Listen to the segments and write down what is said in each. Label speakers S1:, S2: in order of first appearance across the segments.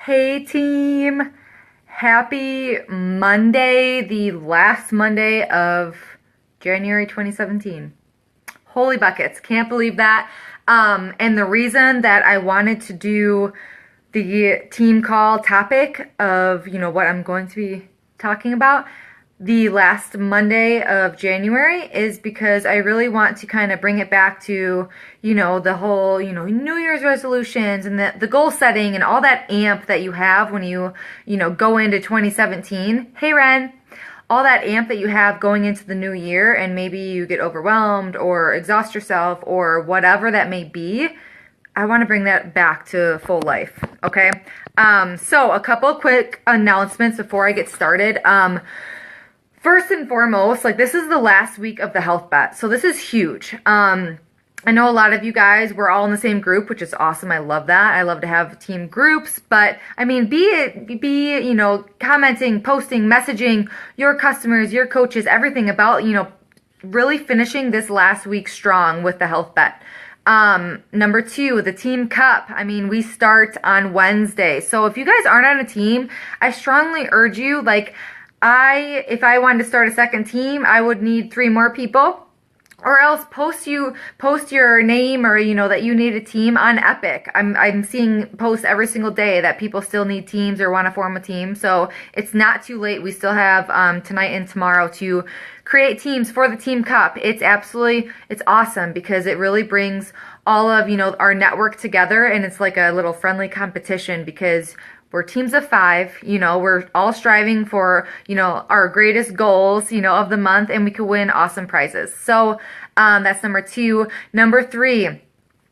S1: Hey team, happy Monday, the last Monday of January 2017. Holy buckets, can't believe that. And the reason that I wanted to do the team call topic of, what I'm going to be talking about the last Monday of January is because I really want to kind of bring it back to, the whole, New Year's resolutions and the goal setting and all that amp that you have when you go into 2017. Hey, Ren. All that amp that you have going into the new year, and maybe you get overwhelmed or exhaust yourself or whatever that may be. I want to bring that back to full life, okay? So a couple quick announcements before I get started. First and foremost, this is the last week of the health bet, so this is huge. I know a lot of you guys, we're all in the same group, which is awesome. I love that. I love to have team groups, but I mean, be commenting, posting, messaging your customers, your coaches, everything about, really finishing this last week strong with the health bet. Number two, the team cup. I mean, we start on Wednesday. So if you guys aren't on a team, I strongly urge you, if I wanted to start a second team, I would need 3 more people. Or else post your name or that you need a team on Epic. I'm seeing posts every single day that people still need teams or want to form a team. So it's not too late. We still have tonight and tomorrow to create teams for the Team Cup. It's awesome because it really brings all of our network together, and it's like a little friendly competition because we're teams of 5, we're all striving for, our greatest goals, of the month, and we could win awesome prizes. So that's number 2. Number 3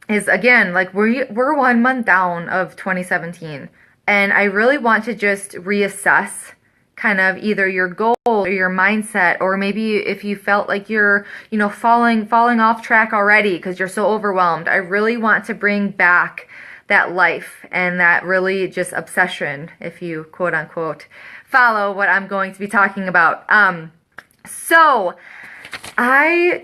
S1: is, again, we're 1 month down of 2017, and I really want to just reassess kind of either your goal or your mindset, or maybe if you felt like you're, falling off track already because you're so overwhelmed. I really want to bring back that life and that really just obsession, if you quote unquote follow what I'm going to be talking about. So I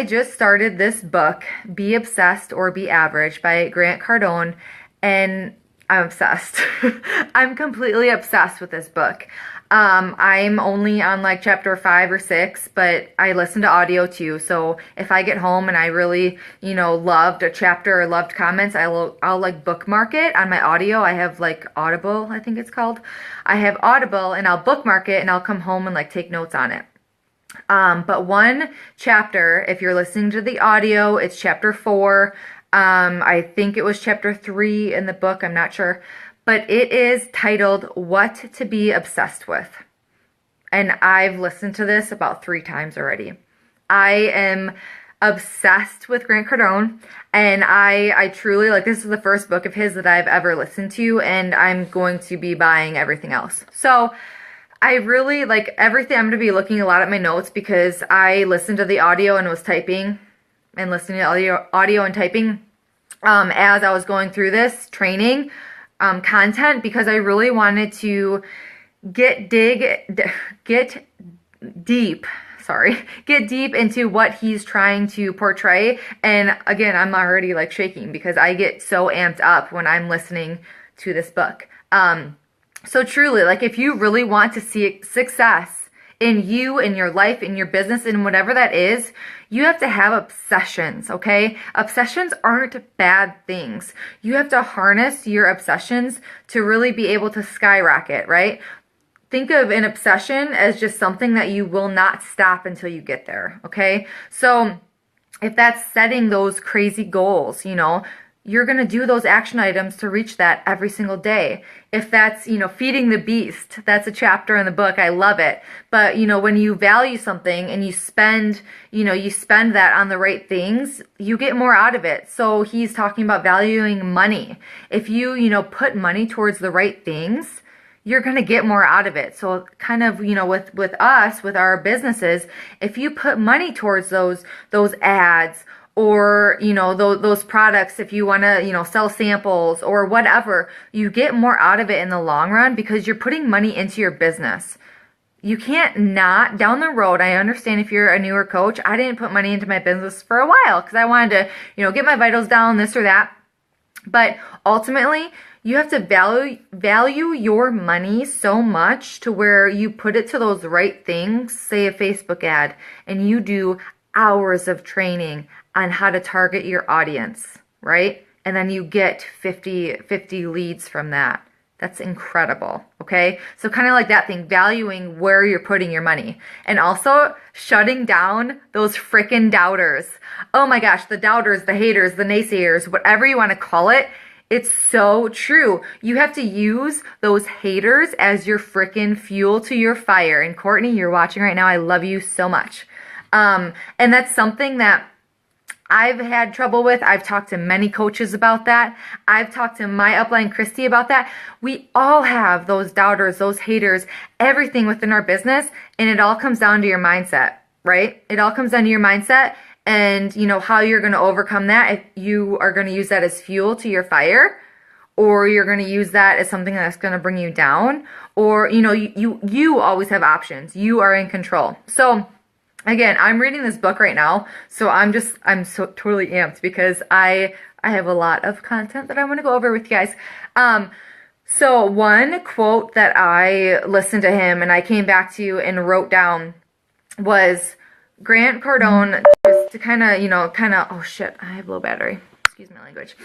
S1: just started this book, Be Obsessed or Be Average by Grant Cardone, and I'm obsessed. I'm completely obsessed with this book. I'm only on chapter 5 or 6, but I listen to audio too. So if I get home and I really, loved a chapter or loved comments, I'll bookmark it on my audio. I have Audible, I think it's called. I have Audible, and I'll bookmark it and I'll come home and take notes on it. But one chapter, if you're listening to the audio, it's chapter 4. I think it was chapter 3 in the book. I'm not sure. But it is titled What to Be Obsessed With. And I've listened to this about 3 times already. I am obsessed with Grant Cardone, and I truly, this is the first book of his that I've ever listened to, and I'm going to be buying everything else. So I really, everything, I'm going to be looking a lot at my notes because I listened to the audio and was typing and listening to audio and typing as I was going through this training content, because I really wanted to get deep into what he's trying to portray. And again, I'm already shaking because I get so amped up when I'm listening to this book. So truly, if you really want to see success in you, in your life, in your business, in whatever that is, you have to have obsessions, okay? Obsessions aren't bad things. You have to harness your obsessions to really be able to skyrocket, right? Think of an obsession as just something that you will not stop until you get there, okay? So if that's setting those crazy goals, you're going to do those action items to reach that every single day. If that's, feeding the beast, that's a chapter in the book. I love it. But, when you value something and you spend that on the right things, you get more out of it. So he's talking about valuing money. If you, put money towards the right things, you're going to get more out of it. So kind of, with us, with our businesses, if you put money towards those ads, or, those products, if you want to, sell samples or whatever, you get more out of it in the long run because you're putting money into your business. You can't not, down the road, I understand if you're a newer coach, I didn't put money into my business for a while because I wanted to, get my vitals down, this or that. But ultimately, You have to value your money so much to where you put it to those right things, say a Facebook ad, and you do hours of training on how to target your audience, right? And then you get 50 leads from that. That's incredible, okay? So kind of like that thing, valuing where you're putting your money. And also shutting down those frickin' doubters. Oh my gosh, the doubters, the haters, the naysayers, whatever you want to call it. It's so true. You have to use those haters as your frickin' fuel to your fire. And Courtney, you're watching right now. I love you so much. And that's something that I've had trouble with. I've talked to many coaches about that. I've talked to my upline, Christy, about that. We all have those doubters, those haters, everything within our business. And it all comes down to your mindset, right? It all comes down to your mindset and, you know, how you're going to overcome that. If you are going to use that as fuel to your fire, or you're going to use that as something that's going to bring you down, or, you know, you always have options. You are in control. So again, I'm reading this book right now, so I'm so totally amped because I have a lot of content that I want to go over with you guys. So one quote that I listened to him and I came back to and wrote down was Grant Cardone, just to kind of, oh shit, I have low battery. Excuse my language.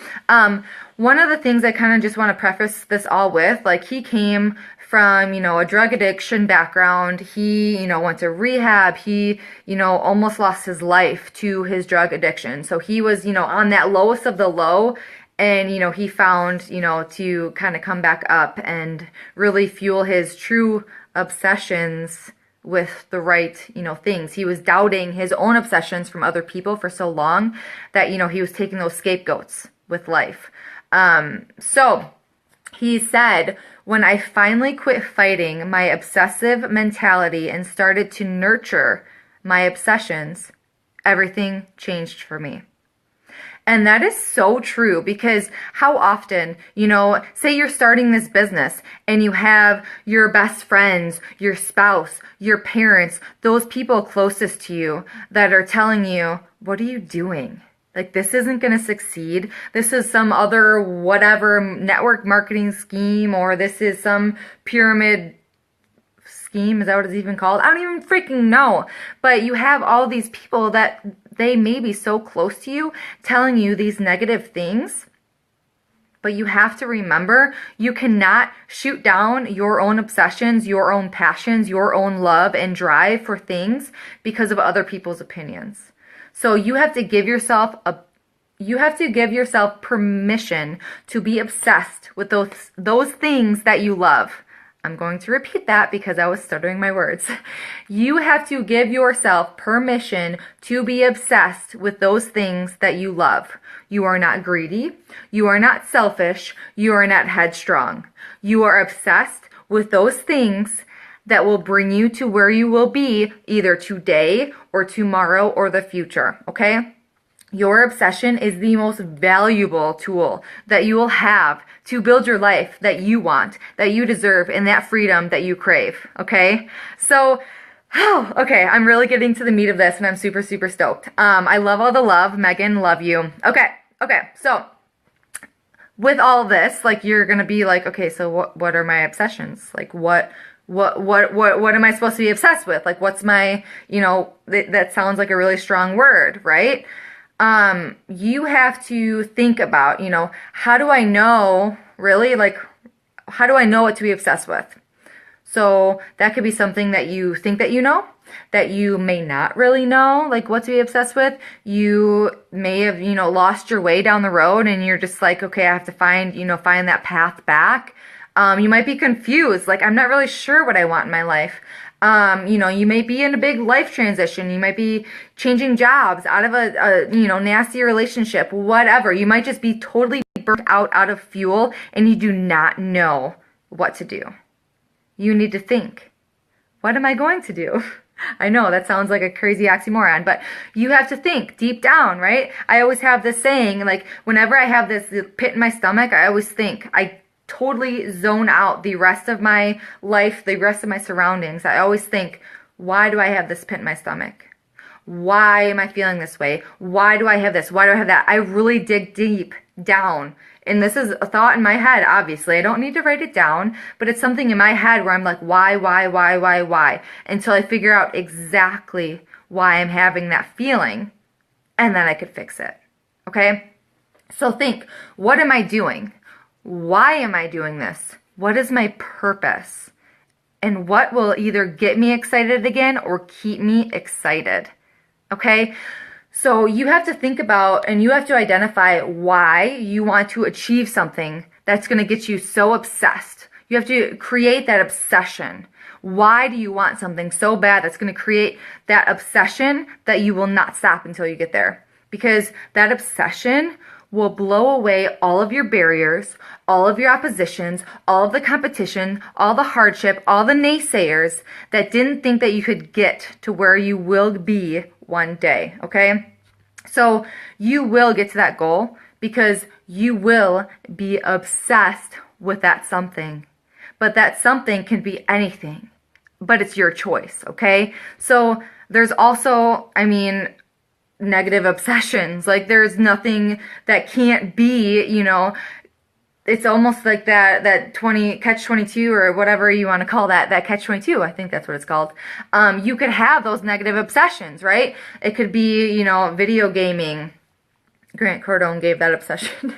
S1: One of the things I kind of just want to preface this all with, like, he came from, you know, a drug addiction background. He, you know, went to rehab. He, you know, almost lost his life to his drug addiction. So he was, you know, on that lowest of the low. And, you know, he found, you know, to kind of come back up and really fuel his true obsessions with the right, you know, things. He was doubting his own obsessions from other people for so long that, you know, he was taking those scapegoats with life. So he said, when I finally quit fighting my obsessive mentality and started to nurture my obsessions, everything changed for me. And that is so true, because how often, you know, say you're starting this business and you have your best friends, your spouse, your parents, those people closest to you that are telling you, what are you doing? Like, this isn't going to succeed. This is some other whatever network marketing scheme, or this is some pyramid scheme. Is that what it's even called? I don't even freaking know. But you have all these people that they may be so close to you telling you these negative things. But you have to remember, you cannot shoot down your own obsessions, your own passions, your own love and drive for things because of other people's opinions. So you have to give yourself permission to be obsessed with those things that you love. I'm going to repeat that because I was stuttering my words. You have to give yourself permission to be obsessed with those things that you love. You are not greedy. You are not selfish. You are not headstrong. You are obsessed with those things that will bring you to where you will be either today or tomorrow or the future, okay? Your obsession is the most valuable tool that you will have to build your life that you want, that you deserve, and that freedom that you crave, okay? So, okay, I'm really getting to the meat of this, and I'm super, super stoked. I love all the love. Megan, love you. Okay, so with all of this, like, you're going to be like, okay, so what are my obsessions? Like, what am I supposed to be obsessed with? Like, what's my, you know, that sounds like a really strong word, right? You have to think about, you know, how do I know, really, like, how do I know what to be obsessed with? So that could be something that you think that you know, that you may not really know, like, what to be obsessed with. You may have, you know, lost your way down the road and you're just like, okay, I have to find that path back. You might be confused, like, I'm not really sure what I want in my life. You know, you may be in a big life transition. You might be changing jobs, out of a nasty relationship, whatever. You might just be totally burnt out of fuel, and you do not know what to do. You need to think, what am I going to do? I know that sounds like a crazy oxymoron, but you have to think deep down, right? I always have this saying, like, whenever I have this pit in my stomach, I always think, I totally zone out the rest of my life, the rest of my surroundings. I always think, why do I have this pit in my stomach? Why am I feeling this way? Why do I have this? Why do I have that? I really dig deep down And this is a thought in my head, obviously. I don't need to write it down, but it's something in my head where I'm like, why, until I figure out exactly why I'm having that feeling, and then I could fix it. Okay? So think, what am I doing? Why am I doing this? What is my purpose? And what will either get me excited again or keep me excited? Okay? So you have to think about and you have to identify why you want to achieve something that's going to get you so obsessed. You have to create that obsession. Why do you want something so bad that's going to create that obsession that you will not stop until you get there? Because that obsession will blow away all of your barriers, all of your oppositions, all of the competition, all the hardship, all the naysayers that didn't think that you could get to where you will be one day, okay? So you will get to that goal because you will be obsessed with that something. But that something can be anything, but it's your choice, okay? So there's also, negative obsessions. Like there's nothing that can't be, it's almost like that catch-22 or whatever you want to call that catch-22. I think that's what it's called. You could have those negative obsessions, right? It could be, video gaming. Grant Cardone gave that obsession.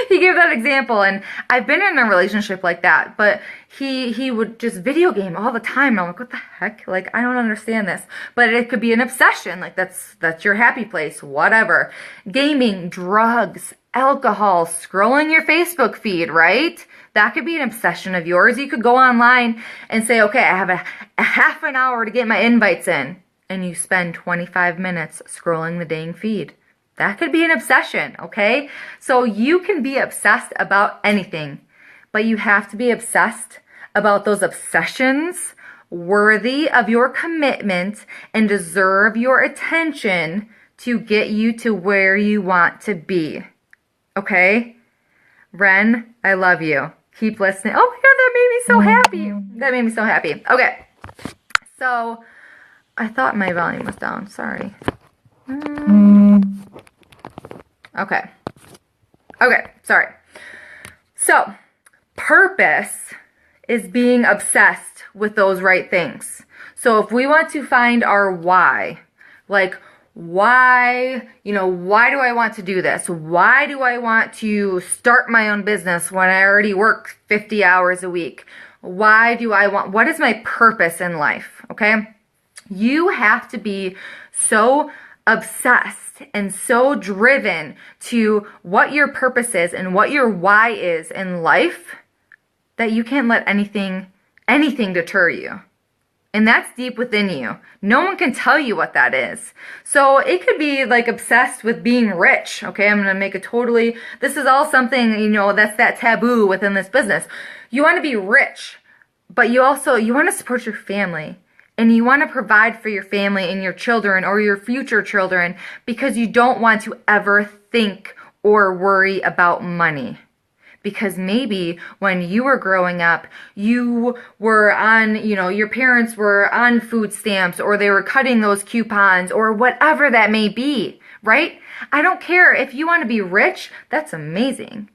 S1: He gave that example, and I've been in a relationship like that, but he would just video game all the time, and I'm like, what the heck? Like, I don't understand this. But it could be an obsession, like that's your happy place, whatever. Gaming, drugs, alcohol, scrolling your Facebook feed, right? That could be an obsession of yours. You could go online and say, okay, I have a half an hour to get my invites in, and you spend 25 minutes scrolling the dang feed. That could be an obsession, okay? So you can be obsessed about anything, but you have to be obsessed about those obsessions worthy of your commitment and deserve your attention to get you to where you want to be, okay? Ren, I love you. Keep listening. Oh my God, that made me so happy. That made me so happy. Okay, so I thought my volume was down. Sorry. Okay, sorry. So, purpose is being obsessed with those right things. So if we want to find our why, like why do I want to do this? Why do I want to start my own business when I already work 50 hours a week? What is my purpose in life? Okay? You have to be so obsessed and so driven to what your purpose is and what your why is in life that you can't let anything deter you. And that's deep within you. No one can tell you what that is. So it could be like obsessed with being rich. Okay, I'm going to make this is all something, that's that taboo within this business. You want to be rich, but you want to support your family. And you want to provide for your family and your children or your future children because you don't want to ever think or worry about money. Because maybe when you were growing up, you were on, your parents were on food stamps or they were cutting those coupons or whatever that may be, right? I don't care. If you want to be rich, that's amazing.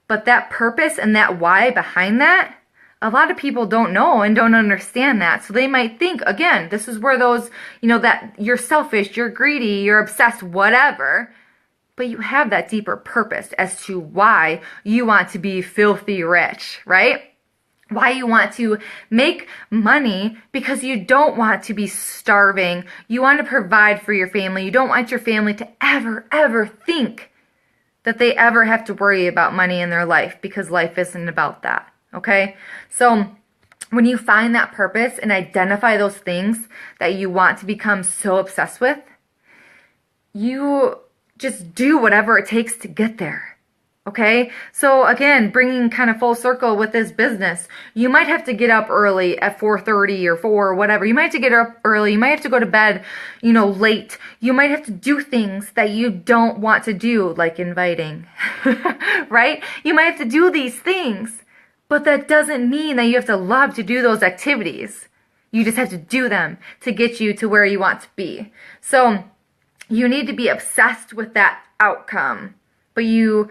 S1: But that purpose and that why behind that, a lot of people don't know and don't understand that. So they might think, again, this is where those, that you're selfish, you're greedy, you're obsessed, whatever. But you have that deeper purpose as to why you want to be filthy rich, right? Why you want to make money because you don't want to be starving. You want to provide for your family. You don't want your family to ever think that they ever have to worry about money in their life because life isn't about that. Okay, so when you find that purpose and identify those things that you want to become so obsessed with, you just do whatever it takes to get there. Okay, so again, bringing kind of full circle with this business, you might have to get up early at 4:30 or 4 or whatever. You might have to get up early. You might have to go to bed, late. You might have to do things that you don't want to do, like inviting, right? You might have to do these things. But that doesn't mean that you have to love to do those activities. You just have to do them to get you to where you want to be. So you need to be obsessed with that outcome. But you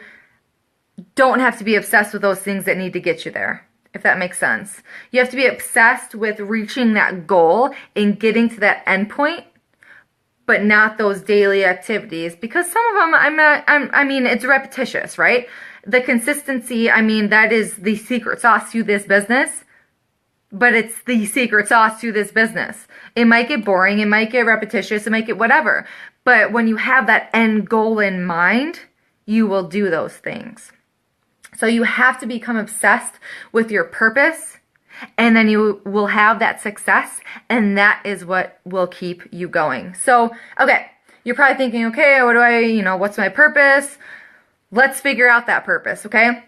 S1: don't have to be obsessed with those things that need to get you there, if that makes sense. You have to be obsessed with reaching that goal and getting to that end point, but not those daily activities, because some of them I mean, it's repetitious, right? The consistency, I mean, that is the secret sauce to this business, but it's the secret sauce to this business. It might get boring, it might get repetitious, it might get whatever, but when you have that end goal in mind, you will do those things. So you have to become obsessed with your purpose, and then you will have that success, and that is what will keep you going. So, okay, you're probably thinking, okay, what do I, what's my purpose? Let's figure out that purpose, okay?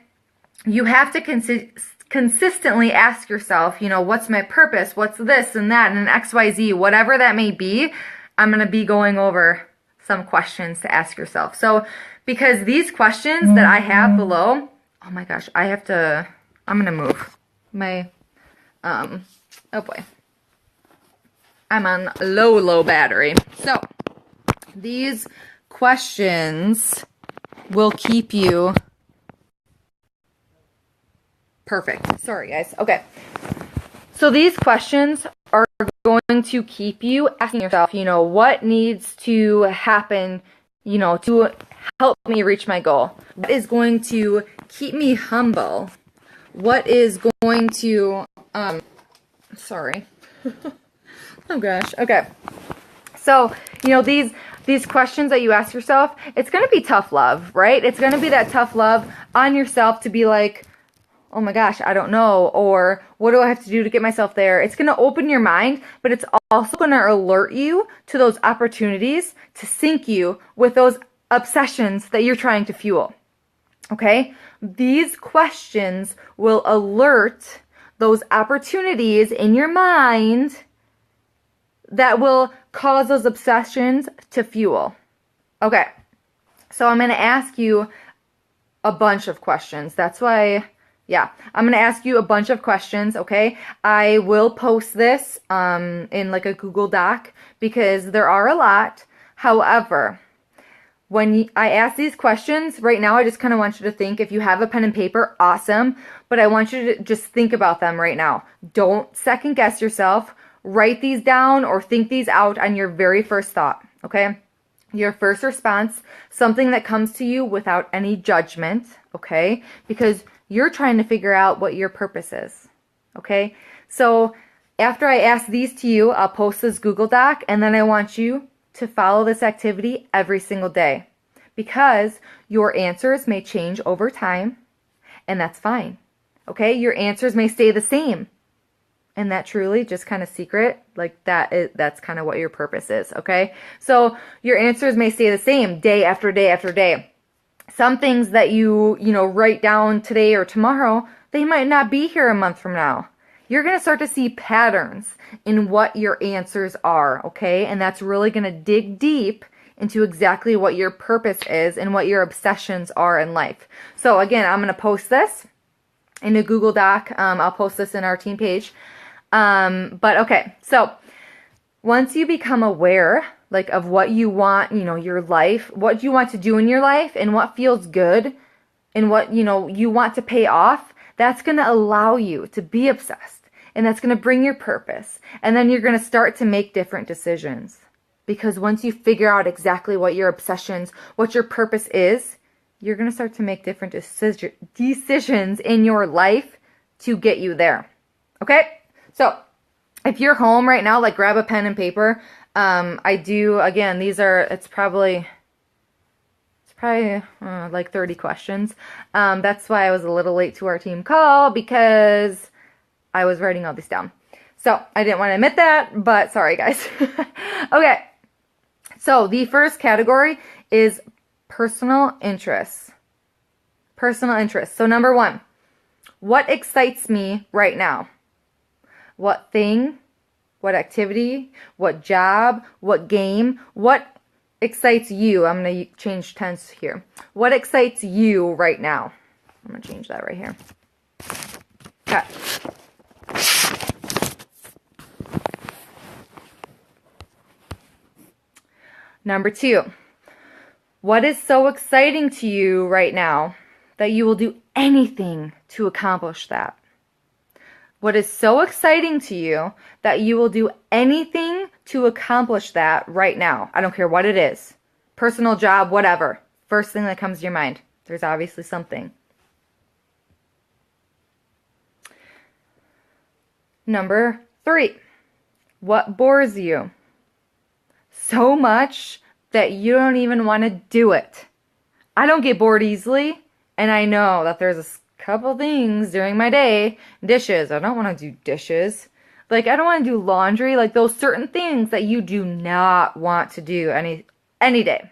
S1: You have to consistently ask yourself, what's my purpose? What's this and that and XYZ, whatever that may be. I'm going to be going over some questions to ask yourself. So, because these questions that I have below, oh my gosh, I'm going to move my, oh boy, I'm on low battery. So, these questions will keep you perfect. Sorry, guys. Okay. So, these questions are going to keep you asking yourself, what needs to happen, to help me reach my goal? What is going to keep me humble? What is going to, sorry. Oh gosh. Okay. So, these questions that you ask yourself, it's going to be tough love, right? It's going to be that tough love on yourself to be like, oh my gosh, I don't know, or what do I have to do to get myself there? It's going to open your mind, but it's also going to alert you to those opportunities to sync you with those obsessions that you're trying to fuel. Okay? These questions will alert those opportunities in your mind that will cause those obsessions to fuel. Okay. So I'm going to ask you a bunch of questions. That's why, yeah, I'm going to ask you a bunch of questions, okay? I will post this in like a Google Doc because there are a lot. However, when I ask these questions, right now I just kind of want you to think, if you have a pen and paper, awesome, but I want you to just think about them right now. Don't second guess yourself. Write these down or think these out on your very first thought, okay? Your first response, something that comes to you without any judgment, okay? Because you're trying to figure out what your purpose is, okay? So after I ask these to you, I'll post this Google Doc, and then I want you to follow this activity every single day, because your answers may change over time, and that's fine, okay? Your answers may stay the same, and that truly just kind of secret, like that's kind of what your purpose is, okay? So your answers may stay the same day after day after day. Some things that you write down today or tomorrow, they might not be here a month from now. You're going to start to see patterns in what your answers are, okay? And that's really going to dig deep into exactly what your purpose is and what your obsessions are in life. So again, I'm going to post this in a Google Doc. I'll post this in our team page. But okay, so once you become aware, like, of what you want, your life, what you want to do in your life and what feels good and what, you want to pay off, that's going to allow you to be obsessed, and that's going to bring your purpose. And then you're going to start to make different decisions, because once you figure out exactly what your obsessions, what your purpose is, you're going to start to make different decisions in your life to get you there. Okay? So if you're home right now, like, grab a pen and paper. I do, again, it's probably like 30 questions. That's why I was a little late to our team call, because I was writing all these down. So I didn't want to admit that, but sorry, guys. Okay. So the first category is personal interests. Personal interests. So number 1, what excites me right now? What thing, what activity, what job, what game, what excites you? I'm going to change tense here. What excites you right now? I'm going to change that right here. Okay. Number 2, what is so exciting to you right now? that you will do anything to accomplish that? What is so exciting to you that you will do anything to accomplish that right now? I don't care what it is. Personal, job, whatever. First thing that comes to your mind. There's obviously something. Number 3. What bores you so much that you don't even want to do it? I don't get bored easily, and I know that there's a couple things during my day. Dishes. I don't want to do dishes. Like, I don't want to do laundry. Like, those certain things that you do not want to do any day.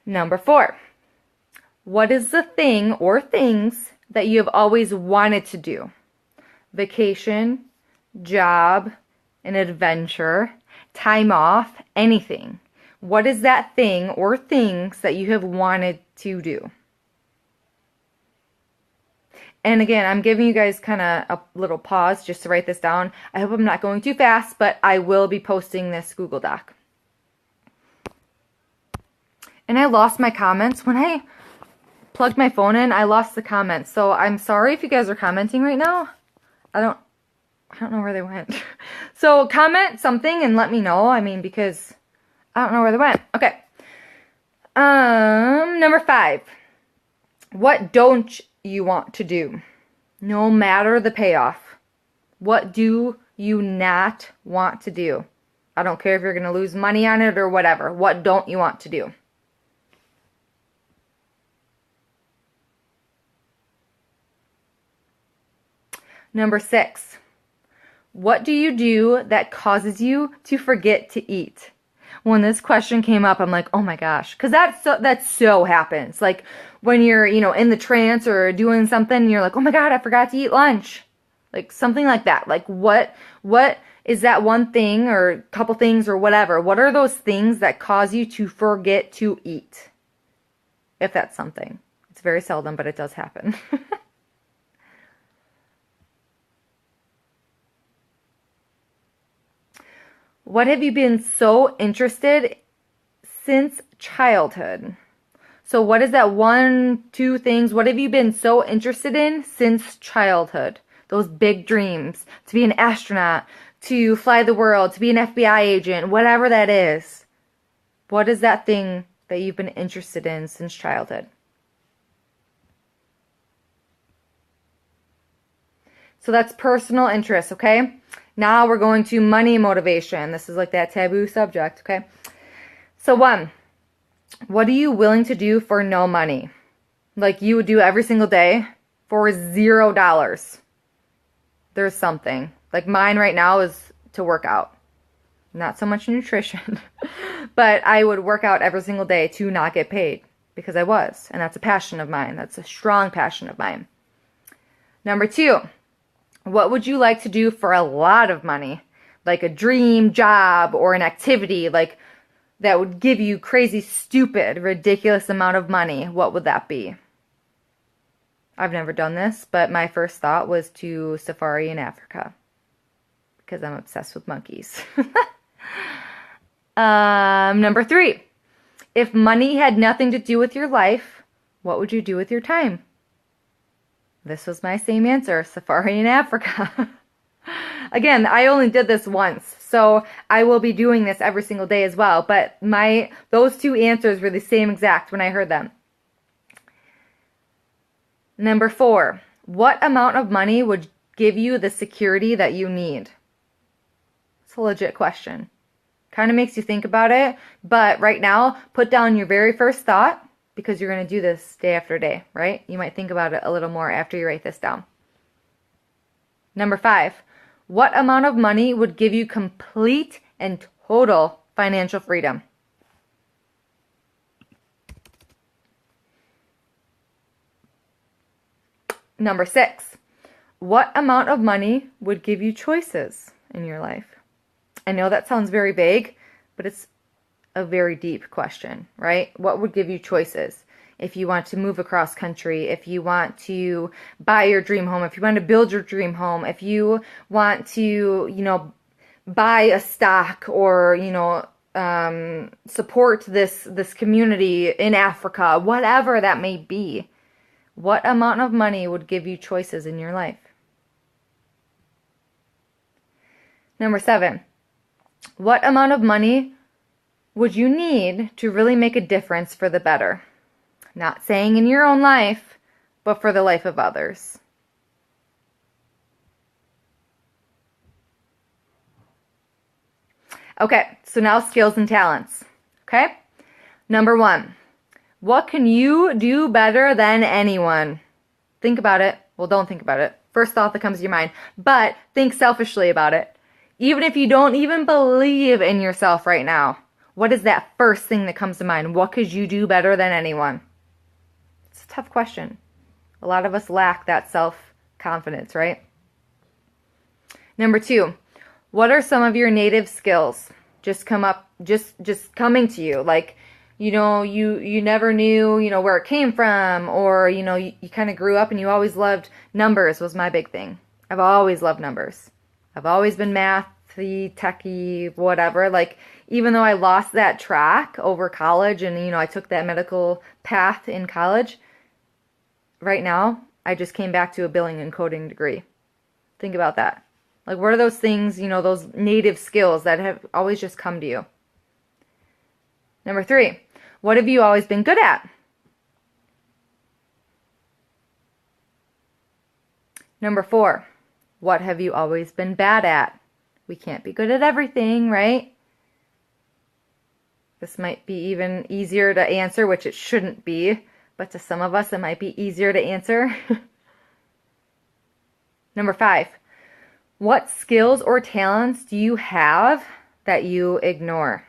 S1: Number 4. What is the thing or things that you have always wanted to do? Vacation, job, an adventure, time off, anything. What is that thing or things that you have wanted to do? And again, I'm giving you guys kind of a little pause just to write this down. I hope I'm not going too fast, but I will be posting this Google Doc. And I lost my comments. When I plugged my phone in, I lost the comments. So I'm sorry if you guys are commenting right now. I don't know where they went. So comment something and let me know. I mean, because I don't know where they went. Okay. Number 5. What don't you want to do? No matter the payoff. What do you not want to do? I don't care if you're going to lose money on it or whatever. What don't you want to do? Number 6. What do you do that causes you to forget to eat? When this question came up, I'm like, oh my gosh, because that so happens. Like when you're, in the trance or doing something, and you're like, oh my God, I forgot to eat lunch. Like something like that. Like what is that one thing or couple things or whatever? What are those things that cause you to forget to eat? If that's something. It's very seldom, but it does happen. What have you been so interested since childhood? So what is that 1, 2 things? What have you been so interested in since childhood? Those big dreams, to be an astronaut, to fly the world, to be an FBI agent, whatever that is. What is that thing that you've been interested in since childhood? So that's personal interest, okay? Now we're going to money motivation. This is like that taboo subject, okay? So 1, what are you willing to do for no money? Like you would do every single day for $0. There's something. Like mine right now is to work out. Not so much nutrition. But I would work out every single day to not get paid because I was. And that's a passion of mine. That's a strong passion of mine. Number 2. What would you like to do for a lot of money? Like a dream job or an activity like that would give you crazy, stupid, ridiculous amount of money. What would that be? I've never done this, but my first thought was to safari in Africa because I'm obsessed with monkeys. Number 3. If money had nothing to do with your life, what would you do with your time? This was my same answer, safari in Africa. Again, I only did this once, so I will be doing this every single day as well. But those 2 answers were the same exact when I heard them. Number 4, what amount of money would give you the security that you need? It's a legit question. Kind of makes you think about it, but right now, put down your very first thought. Because you're going to do this day after day, right? You might think about it a little more after you write this down. Number 5, what amount of money would give you complete and total financial freedom? Number 6, what amount of money would give you choices in your life? I know that sounds very vague, but it's a very deep question, right? What would give you choices? If you want to move across country, if you want to buy your dream home, if you want to build your dream home, if you want to, buy a stock or, support this community in Africa, whatever that may be. What amount of money would give you choices in your life? Number 7, what amount of money would you need to really make a difference for the better? Not saying in your own life, but for the life of others. Okay, so now skills and talents. Okay? Number 1, what can you do better than anyone? Think about it. Well, don't think about it. First thought that comes to your mind. But think selfishly about it. Even if you don't even believe in yourself right now, what is that first thing that comes to mind? What could you do better than anyone? It's a tough question. A lot of us lack that self-confidence, right? Number 2, what are some of your native skills? Just coming to you. Like, you never knew, where it came from, or, you kind of grew up and you always loved numbers was my big thing. I've always loved numbers. I've always been mathy, techie, whatever. Like, even though I lost that track over college and, I took that medical path in college, right now, I just came back to a billing and coding degree. Think about that. Like, what are those things, those native skills that have always just come to you? Number 3, what have you always been good at? Number 4, what have you always been bad at? We can't be good at everything, right? This might be even easier to answer, which it shouldn't be, but to some of us it might be easier to answer. Number 5, what skills or talents do you have that you ignore?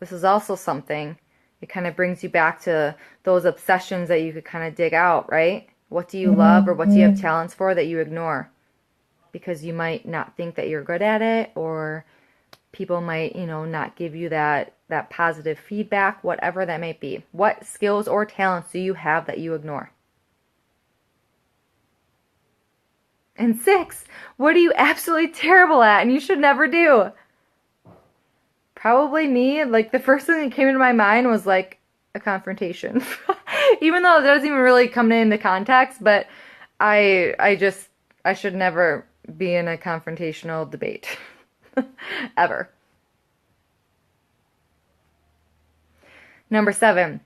S1: This is also something, it kind of brings you back to those obsessions that you could kind of dig out, right? What do you love, or what do you have talents for that you ignore? Because you might not think that you're good at it, or people might, not give you that positive feedback, whatever that may be. What skills or talents do you have that you ignore? And 6, what are you absolutely terrible at and you should never do? Probably me. Like, the first thing that came into my mind was like a confrontation. Even though it doesn't even really come into context, but I should never be in a confrontational debate. Ever. Number 7,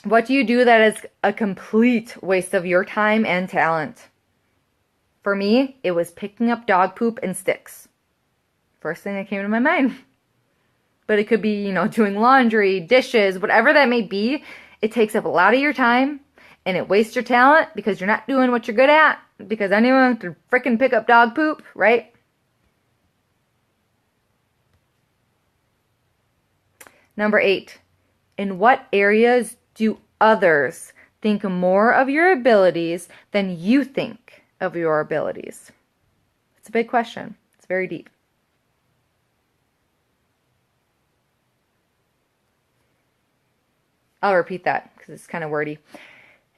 S1: what do you do that is a complete waste of your time and talent? For me, it was picking up dog poop and sticks. First thing that came to my mind. But it could be, doing laundry, dishes, whatever that may be. It takes up a lot of your time and it wastes your talent because you're not doing what you're good at, because anyone can freaking pick up dog poop, right? Number 8, in what areas do others think more of your abilities than you think of your abilities? It's a big question. It's very deep. I'll repeat that because it's kind of wordy.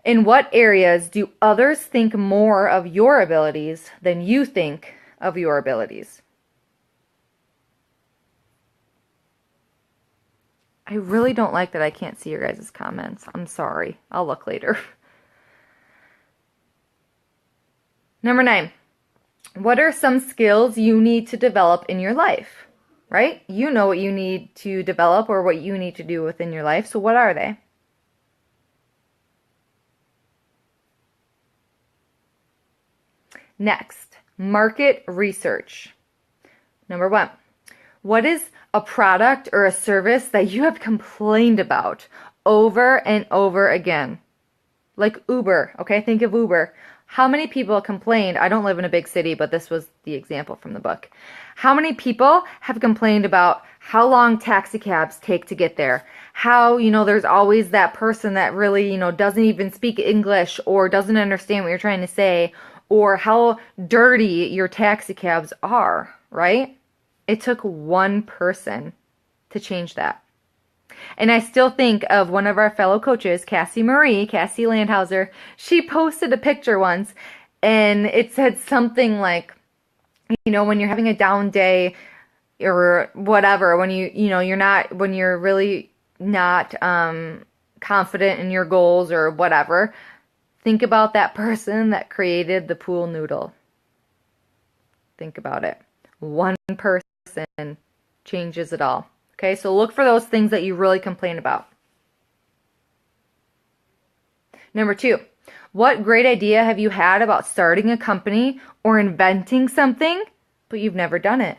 S1: In what areas do others think more of your abilities than you think of your abilities? I really don't like that I can't see your guys' comments. I'm sorry. I'll look later. Number 9, what are some skills you need to develop in your life? Right? You know what you need to develop or what you need to do within your life. So what are they? Next, market research. Number 1, what is a product or a service that you have complained about over and over again? Like Uber, okay? Think of Uber. How many people complained? I don't live in a big city, but this was the example from the book. How many people have complained about how long taxi cabs take to get there? How, there's always that person that really, doesn't even speak English or doesn't understand what you're trying to say, or how dirty your taxi cabs are, right? It took one person to change that. And I still think of one of our fellow coaches, Cassie Landhauser. She posted a picture once and it said something like, when you're having a down day, or whatever, when when you're really not confident in your goals or whatever, think about that person that created the pool noodle. Think about it. One person changes it all. Okay, so look for those things that you really complain about. Number 2, what great idea have you had about starting a company or inventing something, but you've never done it?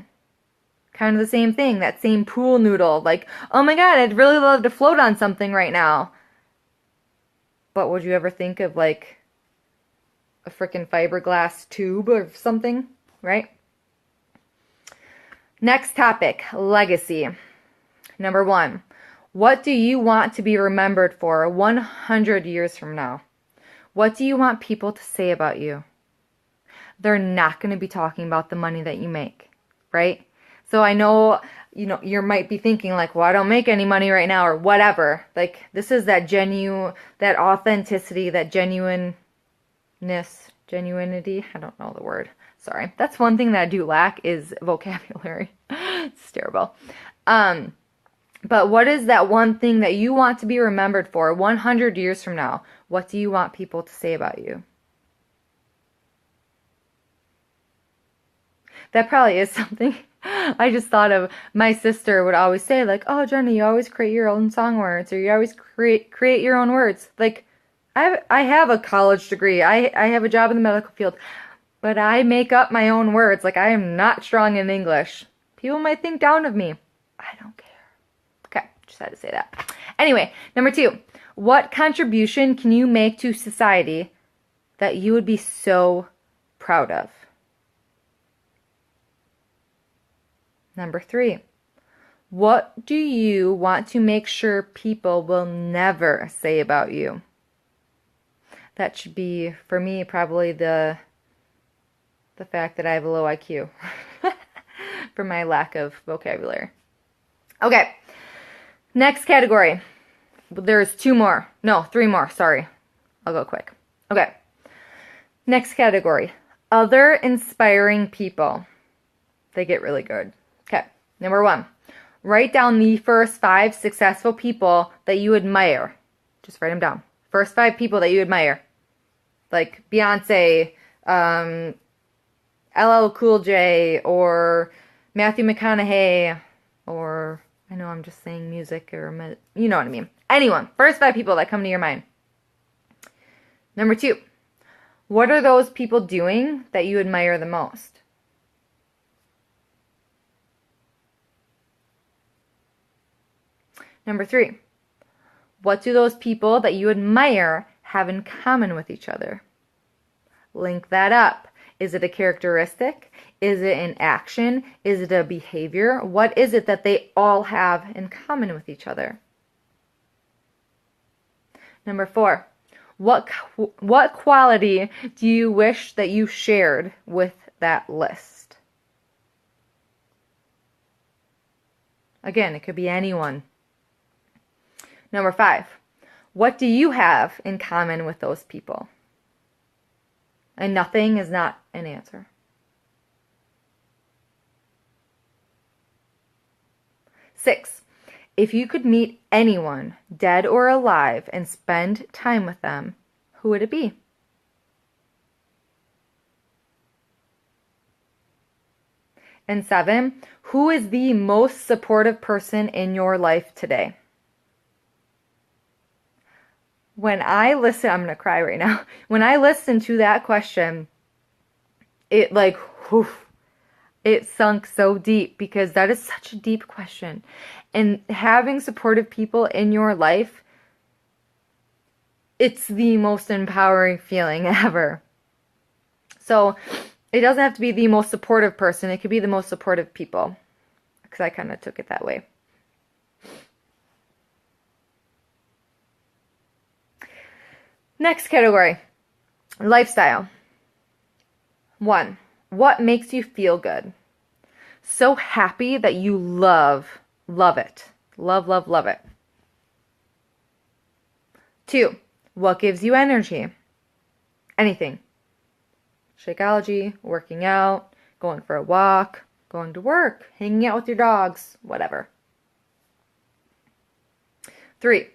S1: Kind of the same thing, that same pool noodle. Like, oh my God, I'd really love to float on something right now. But would you ever think of like a freaking fiberglass tube or something, right? Next topic, legacy. Number 1, what do you want to be remembered for 100 years from now? What do you want people to say about you? They're not going to be talking about the money that you make, right? So I know, you might be thinking like, well, I don't make any money right now or whatever. Like, this is that that authenticity, that genuinity. I don't know the word. Sorry. That's one thing that I do lack is vocabulary. It's terrible. But what is that one thing that you want to be remembered for 100 years from now? What do you want people to say about you? That probably is something I just thought of. My sister would always say, like, oh, Jenny, you always create your own song words, or you always create your own words. Like, I have a college degree. I have a job in the medical field, but I make up my own words. Like, I am not strong in English. People might think down of me. I don't care. Okay, just had to say that. Anyway, number 2, what contribution can you make to society that you would be so proud of? Number 3, what do you want to make sure people will never say about you? That should be, for me, probably the fact that I have a low IQ for my lack of vocabulary. Okay, next category. There's 2 more. No, 3 more. Sorry. I'll go quick. Okay. Next category. Other inspiring people. They get really good. Okay. Number 1. Write down the first 5 successful people that you admire. Just write them down. First 5 people that you admire. Like Beyonce, LL Cool J, or Matthew McConaughey, or I know I'm just saying music, or you know what I mean. Anyone. First 5 people that come to your mind. Number 2. What are those people doing that you admire the most? Number 3. What do those people that you admire have in common with each other? Link that up. Is it a characteristic? Is it an action? Is it a behavior? What is it that they all have in common with each other? Number 4, what quality do you wish that you shared with that list? Again, it could be anyone. Number 5, what do you have in common with those people? And nothing is not an answer. 6, if you could meet anyone, dead or alive, and spend time with them, who would it be? And 7, who is the most supportive person in your life today? When I listen, I'm going to cry right now. When I listen to that question, it it sunk so deep, because that is such a deep question. And having supportive people in your life, it's the most empowering feeling ever. So it doesn't have to be the most supportive person. It could be the most supportive people, because I kind of took it that way. Next category, lifestyle. 1, what makes you feel good? So happy that you love it. Love it. 2, what gives you energy? Anything. Shakeology, working out, going for a walk, going to work, hanging out with your dogs, whatever. 3,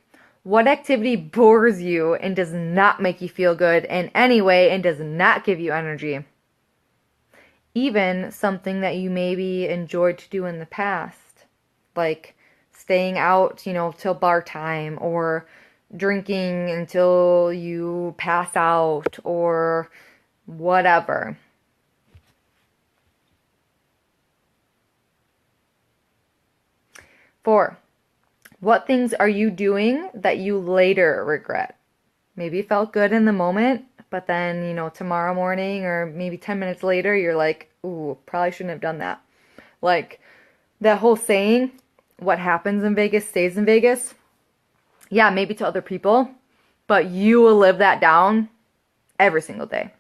S1: what activity bores you and does not make you feel good in any way and does not give you energy? Even something that you maybe enjoyed to do in the past, like staying out, till bar time, or drinking until you pass out, or whatever. Four, what things are you doing that you later regret? Maybe it felt good in the moment, but then, tomorrow morning or maybe 10 minutes later, you're like, ooh, probably shouldn't have done that. Like that whole saying, what happens in Vegas stays in Vegas. Yeah, maybe to other people, but you will live that down every single day.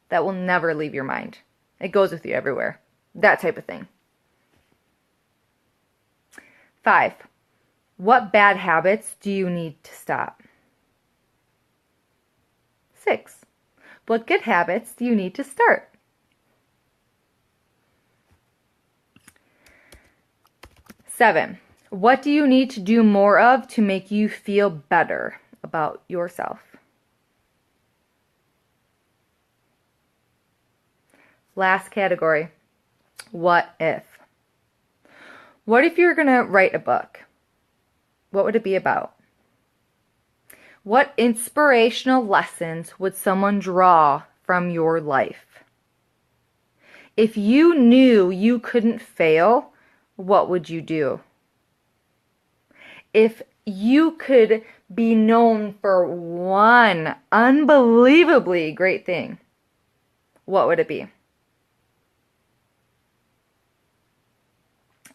S1: That will never leave your mind. It goes with you everywhere. That type of thing. 5, what bad habits do you need to stop? 6, what good habits do you need to start? 7, what do you need to do more of to make you feel better about yourself? Last category, what if? What if you're going to write a book? What would it be about? What inspirational lessons would someone draw from your life? If you knew you couldn't fail, what would you do? If you could be known for one unbelievably great thing, what would it be?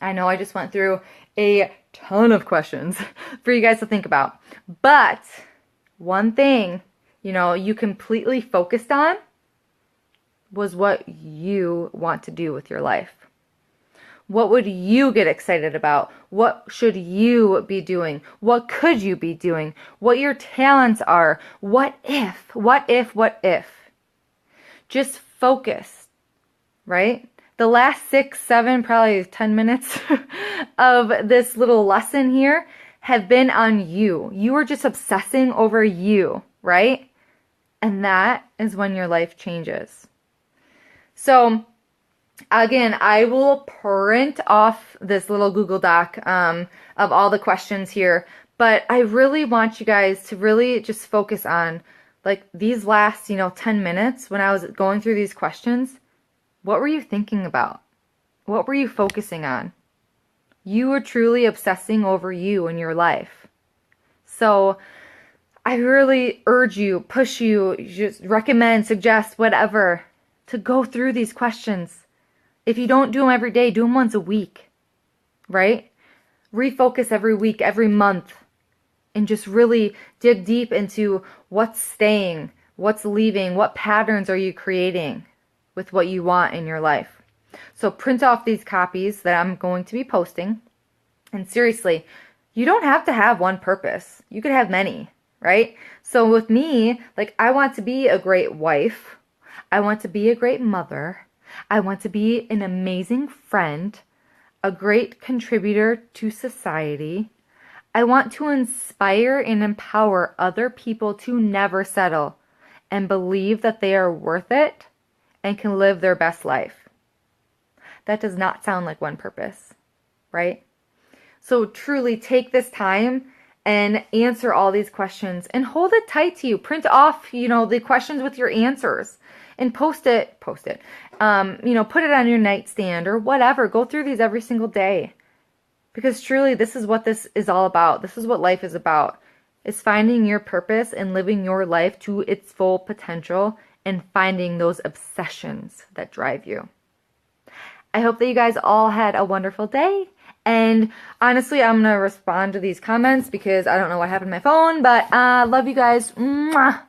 S1: I know I just went through a ton of questions for you guys to think about, but one thing, you completely focused on was what you want to do with your life. What would you get excited about? What should you be doing? What could you be doing? What your talents are? What if? What if? What if? Just focus, right? The last 6, 7, probably 10 minutes of this little lesson here have been on you. You are just obsessing over you, right? And that is when your life changes. So again, I will print off this little Google Doc of all the questions here, but I really want you guys to really just focus on like these last, 10 minutes when I was going through these questions. What were you thinking about? What were you focusing on? You were truly obsessing over you and your life. So I really urge you, push you, just recommend, suggest, whatever, to go through these questions. If you don't do them every day, do them once a week, right? Refocus every week, every month, and just really dig deep into what's staying, what's leaving, what patterns are you creating with what you want in your life. So print off these copies that I'm going to be posting. And seriously, you don't have to have one purpose. You could have many, right? So with me, like I want to be a great wife. I want to be a great mother. I want to be an amazing friend, a great contributor to society. I want to inspire and empower other people to never settle and believe that they are worth it and can live their best life. That does not sound like one purpose, right? So truly take this time and answer all these questions and hold it tight to you. Print off, the questions with your answers and post it, put it on your nightstand or whatever. Go through these every single day because truly this is what this is all about. This is what life is about. It's finding your purpose and living your life to its full potential and finding those obsessions that drive you. I hope that you guys all had a wonderful day. And honestly, I'm going to respond to these comments because I don't know what happened to my phone, but love you guys. Mwah.